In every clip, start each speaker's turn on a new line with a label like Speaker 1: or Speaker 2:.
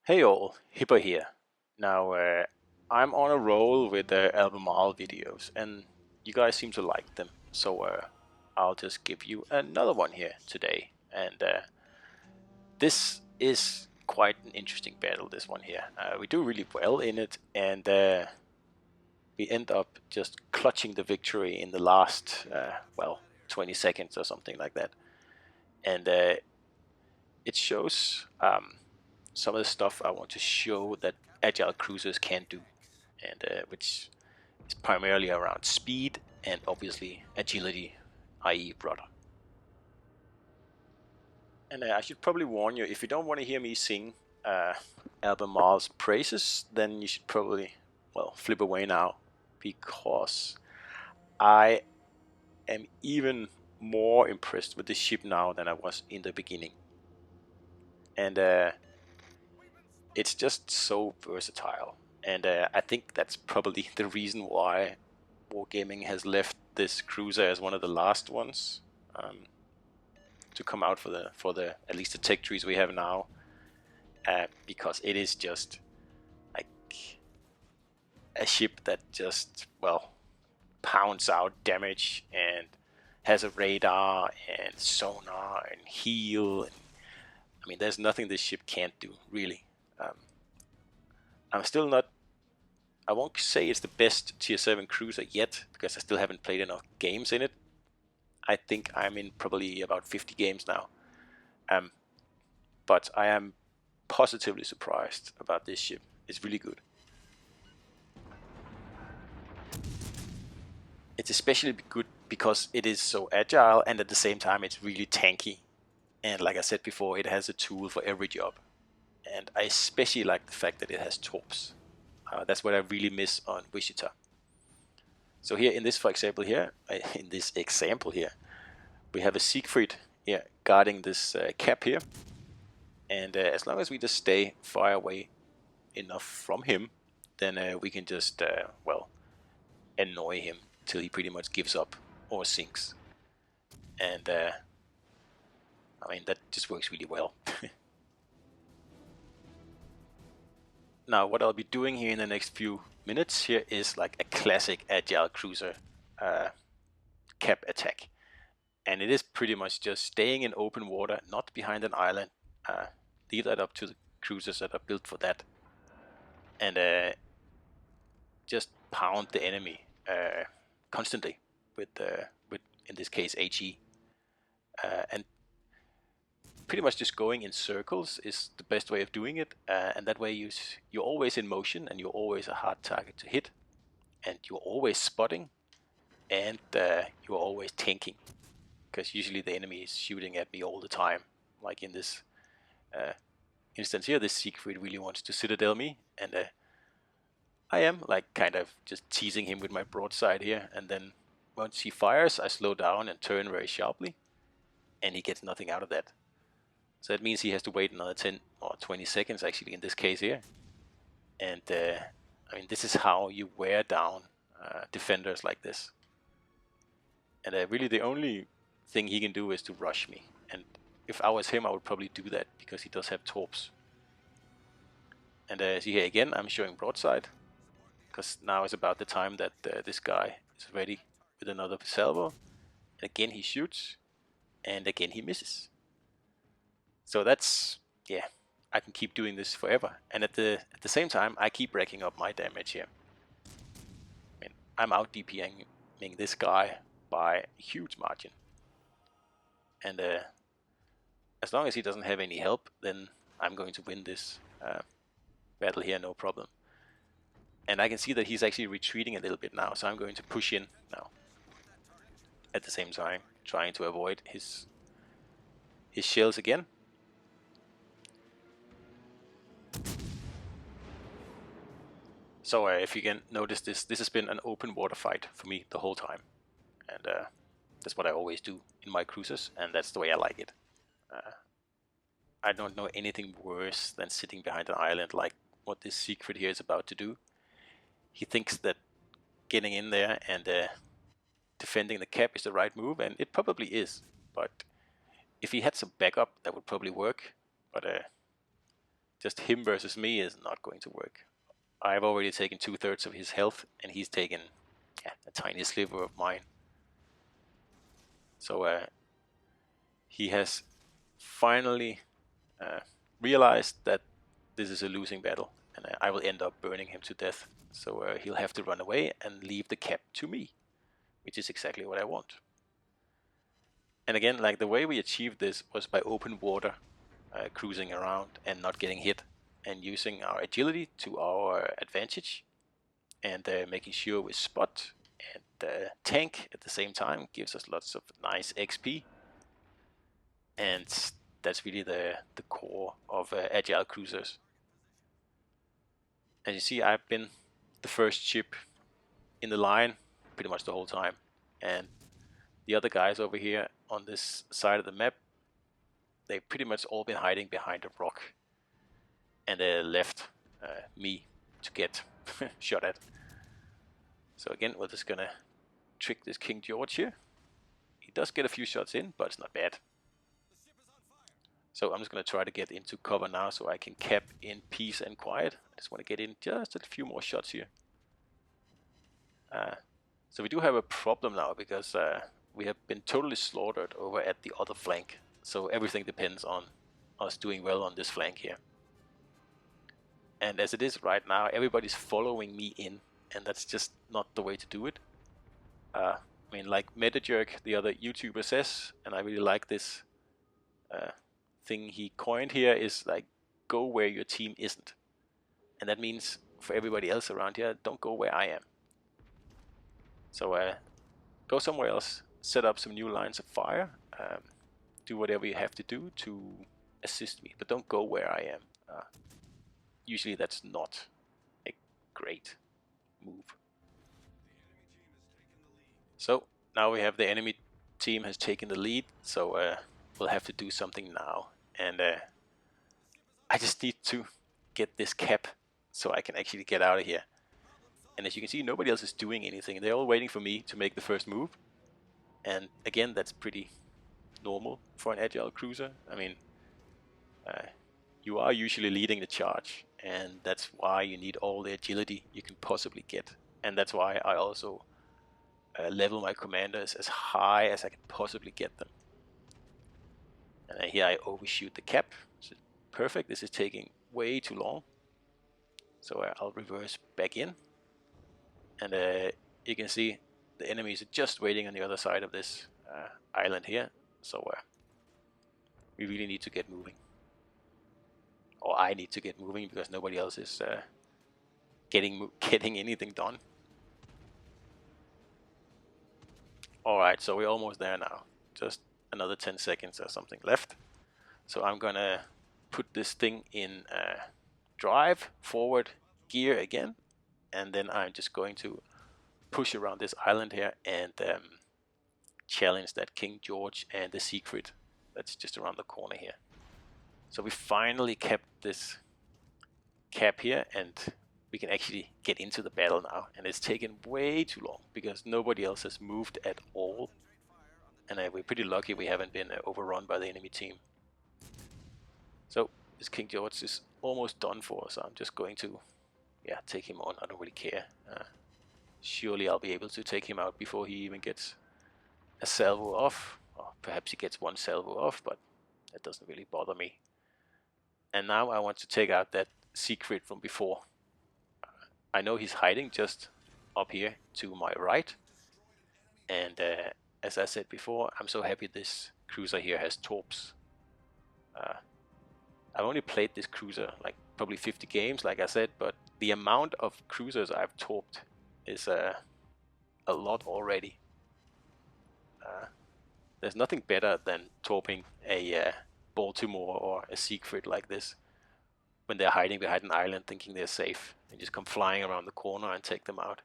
Speaker 1: Hey all, Hipper here. Now, I'm on a roll with Albemarle videos, and you guys seem to like them, so I'll just give you another one here today. And this is quite an interesting battle, this one here. We do really well in it, and we end up just clutching the victory in the last, 20 seconds or something like that. And it shows some of the stuff I want to show that agile cruisers can do, and which is primarily around speed and obviously agility, i.e. rudder. And I should probably warn you, if you don't want to hear me sing Albemarle's praises, then you should probably, flip away now, because I am even more impressed with the ship now than I was in the beginning. And it's just so versatile. And I think that's probably the reason why Wargaming has left this cruiser as one of the last ones to come out for the at least the tech trees we have now, because it is just like a ship that just pounds out damage and has a radar and sonar and heal. And, I mean, there's nothing this ship can't do, really. I'm still not. I won't say it's the best tier 7 cruiser yet, because I still haven't played enough games in it. I think I'm in probably about 50 games now. But I am positively surprised about this ship. It's really good. It's especially good because it is so agile, and at the same time it's really tanky. And like I said before, it has a tool for every job. And I especially like the fact that it has torps. That's what I really miss on Wichita. So here in this, for example, we have a Siegfried here guarding this cap here. And as long as we just stay far away enough from him, then we can just, annoy him till he pretty much gives up or sinks. And that just works really well. Now, what I'll be doing here in the next few minutes here is like a classic agile cruiser cap attack. And it is pretty much just staying in open water, not behind an island. Leave that up to the cruisers that are built for that. And just pound the enemy constantly with in this case HE. And pretty much just going in circles is the best way of doing it, and that way you're always in motion, and you're always a hard target to hit, and you're always spotting, and you're always tanking, because usually the enemy is shooting at me all the time. Like in this instance here, this Siegfried really wants to citadel me, and I am like kind of just teasing him with my broadside here, and then once he fires, I slow down and turn very sharply, and he gets nothing out of that. So that means he has to wait another 10 or 20 seconds, actually, in this case here. And this is how you wear down defenders like this. And really the only thing he can do is to rush me. And if I was him, I would probably do that, because he does have torps. And see here again, I'm showing broadside, because now is about the time that this guy is ready with another salvo. And again he shoots, and again he misses. So that's, yeah, I can keep doing this forever. And at the same time, I keep racking up my damage here. I mean, I'm out DPing this guy by a huge margin. And as long as he doesn't have any help, then I'm going to win this battle here, no problem. And I can see that he's actually retreating a little bit now, so I'm going to push in now. At the same time, trying to avoid his shells again. So if you can notice this has been an open water fight for me the whole time. And that's what I always do in my cruisers, and that's the way I like it. I don't know anything worse than sitting behind an island like what this Siegfried here is about to do. He thinks that getting in there and defending the cap is the right move, and it probably is. But if he had some backup, that would probably work. But just him versus me is not going to work. I've already taken 2/3 of his health, and he's taken a tiny sliver of mine. So he has finally realized that this is a losing battle, and I will end up burning him to death. So he'll have to run away and leave the cap to me, which is exactly what I want. And again, like, the way we achieved this was by open water, cruising around and not getting hit, and using our agility to our advantage, and making sure we spot and tank at the same time gives us lots of nice XP. And that's really the core of agile cruisers. As you see, I've been the first ship in the line pretty much the whole time, and the other guys over here on this side of the map, they've pretty much all been hiding behind a rock, and they left me to get shot at. So again, we're just gonna trick this King George here. He does get a few shots in, but it's not bad. So I'm just gonna try to get into cover now so I can cap in peace and quiet. I just want to get in just a few more shots here. So we do have a problem now, because we have been totally slaughtered over at the other flank. So everything depends on us doing well on this flank here. And as it is right now, everybody's following me in, and that's just not the way to do it. I mean, like MetaJerk, the other YouTuber, says, and I really like this thing he coined here, is like, go where your team isn't. And that means for everybody else around here, don't go where I am. So go somewhere else, set up some new lines of fire, do whatever you have to do to assist me, but don't go where I am. Usually that's not a great move. So now we have the enemy team has taken the lead, so we'll have to do something now. And I just need to get this cap so I can actually get out of here. And as you can see, nobody else is doing anything. They're all waiting for me to make the first move. And again, that's pretty normal for an agile cruiser. I mean, you are usually leading the charge, and that's why you need all the agility you can possibly get. And that's why I also level my commanders as high as I can possibly get them. And here I overshoot the cap. So perfect. This is taking way too long. So I'll reverse back in. And you can see the enemies are just waiting on the other side of this island here. So we really need to get moving. Or I need to get moving, because nobody else is getting anything done. Alright, so we're almost there now. Just another 10 seconds or something left. So I'm gonna put this thing in drive, forward gear again. And then I'm just going to push around this island here and challenge that King George and the secret that's just around the corner here. So we finally kept this cap here, and we can actually get into the battle now. And it's taken way too long because nobody else has moved at all. And we're pretty lucky we haven't been overrun by the enemy team. So this King George is almost done for, so I'm just going to take him on. I don't really care. Surely I'll be able to take him out before he even gets a salvo off. Or perhaps he gets one salvo off, but that doesn't really bother me. And now I want to take out that secret from before. I know he's hiding just up here to my right. And as I said before, I'm so happy this cruiser here has torps. I've only played this cruiser like probably 50 games, like I said, but the amount of cruisers I've torped is a lot already. There's nothing better than torping a Baltimore or a Siegfried like this when they're hiding behind an island thinking they're safe, and just come flying around the corner and take them out.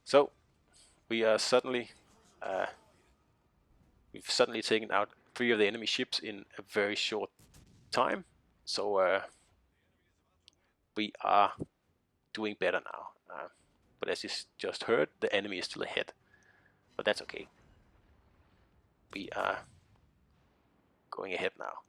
Speaker 1: So we are suddenly we've suddenly taken out 3 of the enemy ships in a very short time. So we are doing better now. But as you just heard, the enemy is still ahead. But that's okay. We are going ahead now.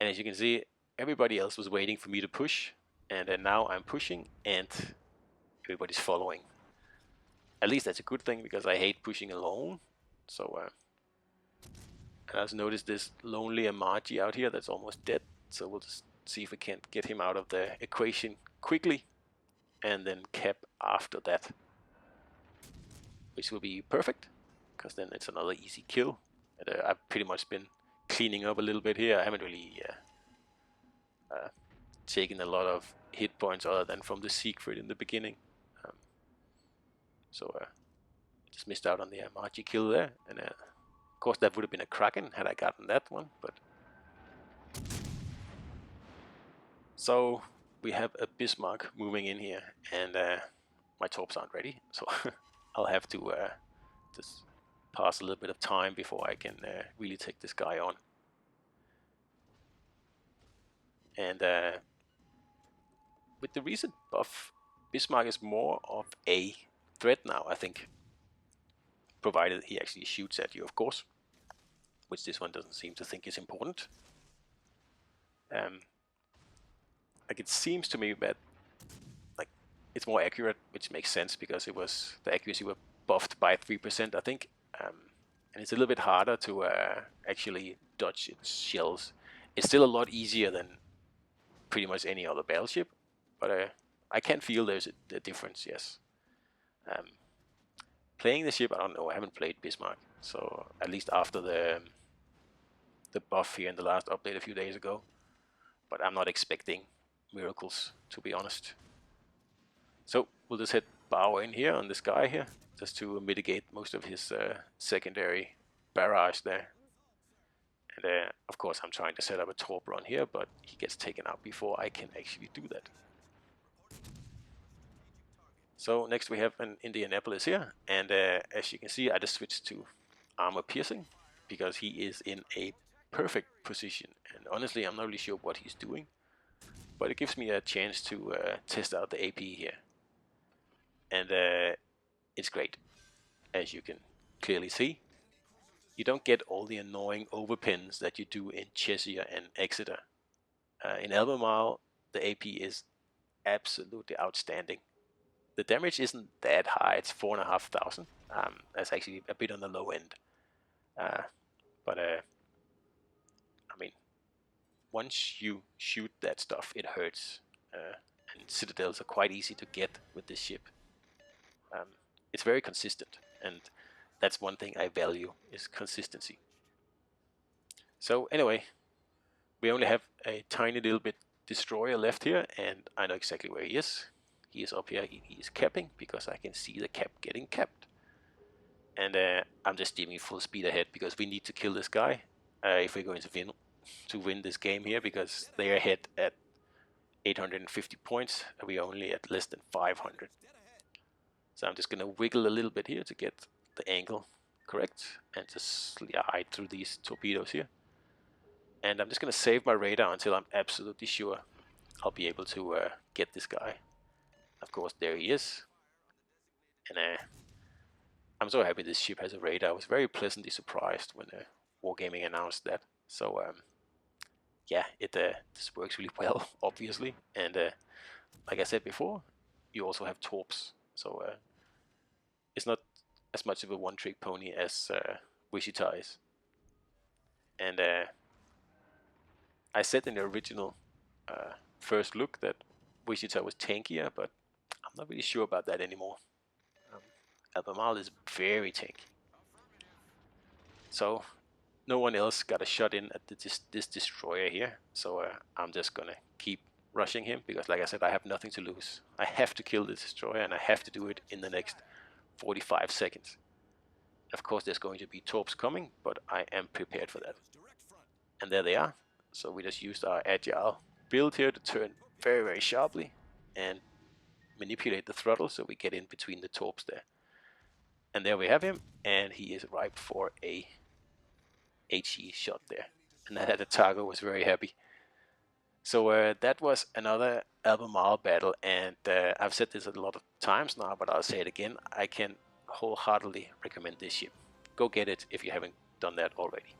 Speaker 1: And as you can see, everybody else was waiting for me to push, and then now I'm pushing and everybody's following. At least that's a good thing, because I hate pushing alone. So and I also noticed this lonely Amarji out here that's almost dead, so we'll just see if we can't get him out of the equation quickly and then cap after that, which will be perfect, because then it's another easy kill. And, I've pretty much been cleaning up a little bit here. I haven't really taken a lot of hit points other than from the Siegfried in the beginning. So just missed out on the Amarji kill there, and of course that would have been a Kraken had I gotten that one. But so we have a Bismarck moving in here, and my torps aren't ready, so I'll have to just pass a little bit of time before I can really take this guy on. And with the recent buff, Bismarck is more of a threat now, I think, provided he actually shoots at you, of course, which this one doesn't seem to think is important. Like, it seems to me that like it's more accurate, which makes sense because it was the accuracy were buffed by 3%, I think, and it's a little bit harder to actually dodge its shells. It's still a lot easier than pretty much any other battleship, but I can feel there's a difference. Yes. Playing the ship, I don't know. I haven't played Bismarck, so at least after the buff here in the last update a few days ago. But I'm not expecting miracles, to be honest. So we'll just hit bow in here on this guy here, just to mitigate most of his secondary barrage there. And of course I'm trying to set up a torp run here, but he gets taken out before I can actually do that. So next we have an Indianapolis here, and as you can see, I just switched to armor piercing because he is in a perfect position, and honestly I'm not really sure what he's doing, but it gives me a chance to test out the AP here, and it's great. As you can clearly see, you don't get all the annoying overpins that you do in Cheshire and Exeter. In Albemarle, the AP is absolutely outstanding. The damage isn't that high, it's 4,500. That's actually a bit on the low end. But I mean, once you shoot that stuff, it hurts. And citadels are quite easy to get with this ship. It's very consistent, and that's one thing I value, is consistency. So anyway, we only have a tiny little bit destroyer left here, and I know exactly where he is. He is up here. He is capping because I can see the cap getting capped. And I'm just steaming full speed ahead because we need to kill this guy if we're going to win this game here, because they are ahead at 850 points and we are only at less than 500. So I'm just going to wiggle a little bit here to get the angle correct and just slide through these torpedoes here. And I'm just going to save my radar until I'm absolutely sure I'll be able to get this guy. Of course, there he is. And I'm so happy this ship has a radar. I was very pleasantly surprised when Wargaming announced that. So yeah, it this works really well, obviously. And like I said before, you also have torps. So it's not as much of a one-trick pony as Wichita is. And I said in the original first look that Wichita was tankier, but I'm not really sure about that anymore. Albemarle is very tanky. So no one else got a shot in at this destroyer here, so I'm just gonna keep rushing him because, like I said, I have nothing to lose. I have to kill this destroyer, and I have to do it in the next 45 seconds. Of course, there's going to be torps coming, but I am prepared for that. And there they are. So we just used our agile build here to turn very, very sharply and manipulate the throttle so we get in between the torps there. And there we have him, and he is ripe for a HE shot there. And the target was very happy. So that was another Albemarle battle, and I've said this a lot of times now, but I'll say it again. I can wholeheartedly recommend this ship. Go get it if you haven't done that already.